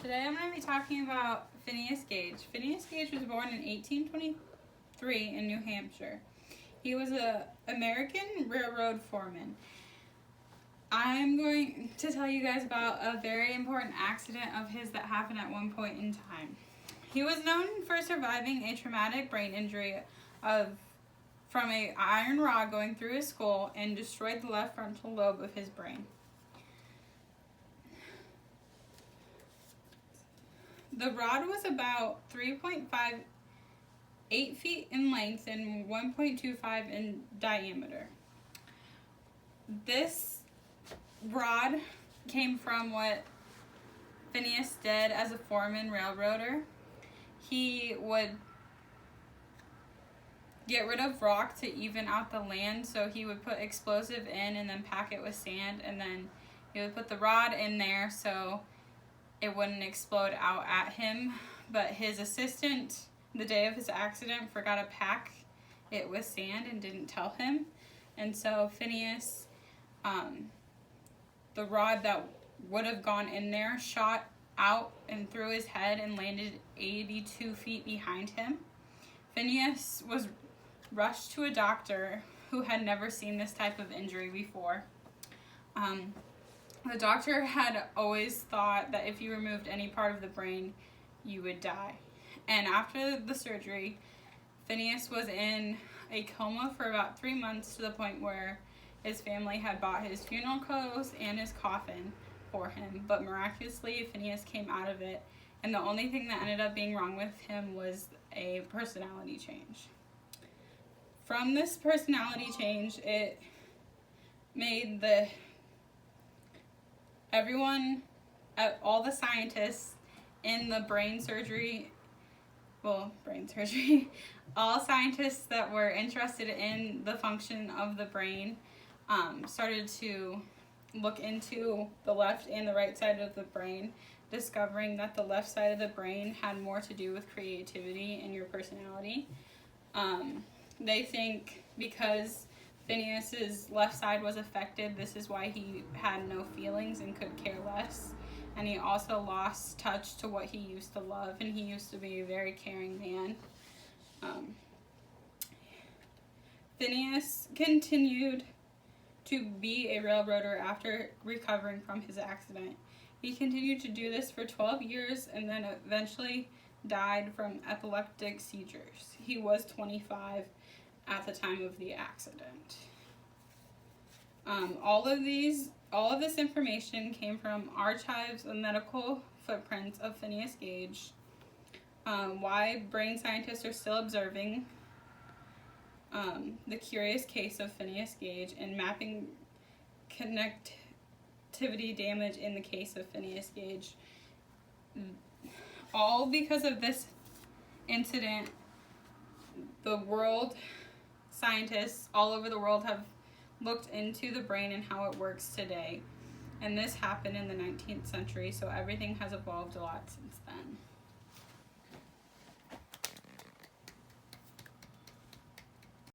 Today I'm going to be talking about Phineas Gage. Phineas Gage was born in 1823 in New Hampshire. He was an American railroad foreman. I'm going to tell you guys about a very important accident of his that happened at one point in time. He was known for surviving a traumatic brain injury from an iron rod going through his skull and destroyed the left frontal lobe of his brain. The rod was about 3.58 feet in length and 1.25 in diameter. This rod came from what Phineas did as a foreman railroader. He would get rid of rock to even out the land, so he would put explosive in and then pack it with sand, and then he would put the rod in there so it wouldn't explode out at him. But his assistant, the day of his accident, forgot to pack it with sand and didn't tell him. And so Phineas, the rod that would have gone in there shot out and through his head and landed 82 feet behind him. Phineas was rushed to a doctor who had never seen this type of injury before. The doctor had always thought that if you removed any part of the brain, you would die. And after the surgery, Phineas was in a coma for about 3 months, to the point where his family had bought his funeral clothes and his coffin for him. But miraculously, Phineas came out of it, and the only thing that ended up being wrong with him was a personality change. From this personality change, it made all the scientists in the all scientists that were interested in the function of the brain started to look into the left and the right side of the brain, discovering that the left side of the brain had more to do with creativity and your personality. They think because Phineas's left side was affected, this is why he had no feelings and could care less. And he also lost touch to what he used to love, and he used to be a very caring man. Phineas continued to be a railroader after recovering from his accident. He continued to do this for 12 years and then eventually died from epileptic seizures. He was 25 at the time of the accident. All of this information came from archives of medical footprints of Phineas Gage, why brain scientists are still observing the curious case of Phineas Gage, and mapping connectivity damage in the case of Phineas Gage. All because of this incident, the world scientists all over the world have looked into the brain and how it works today. And this happened in the 19th century, so everything has evolved a lot since then.